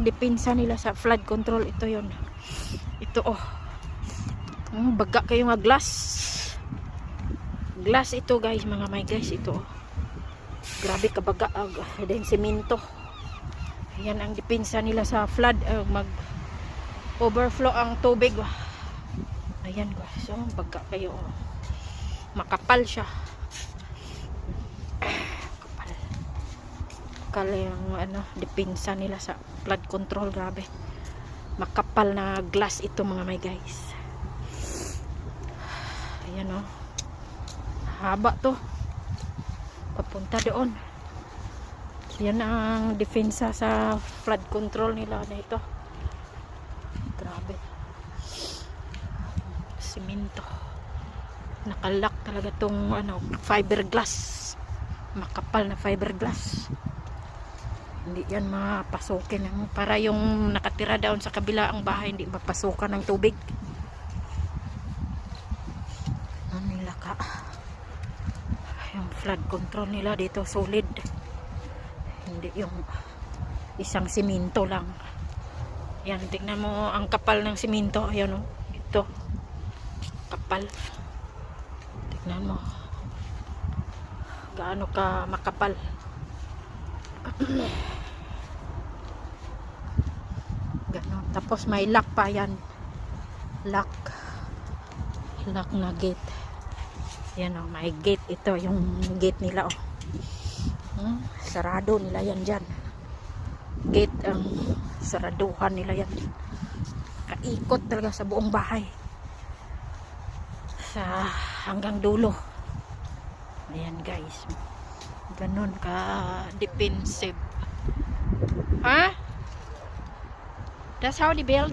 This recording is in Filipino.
ang depensa nila sa flood control. Ito yon. Ito oh. Baga kayo nga glass. Glass ito guys, mga my guys. Ito oh. Grabe kabaga. Then semento. Yan ang depensa nila sa flood. Mag overflow ang tubig. Ayan guys. So baga kayo oh. Makapal siya. Yung depensa nila sa flood control. Grabe, makapal na glass ito mga may guys. Ayan o, haba to papunta doon. Yan ang depensa sa flood control nila na ito. Grabe, simento, nakalak talaga tong fiberglass, makapal na fiberglass. Hindi yan mapasukin para yung nakatira doon sa kabila ang bahay hindi mapasukan ng tubig. Nila ka yung flood control nila dito solid, hindi yung isang simento lang. Yan, tingnan mo ang kapal ng simento. Ayan o, ito kapal. Tingnan mo gaano ka makapal. Ganon. Tapos may lock pa yan. Lock na gate. Yan o, may gate. Ito yung gate nila o. Sarado nila yan dyan. Gate ang saraduhan nila yan. Kaikot talaga sa buong bahay. Sa hanggang dulo. Ayan guys. Ganon ka defensive. Huh? That's how they build.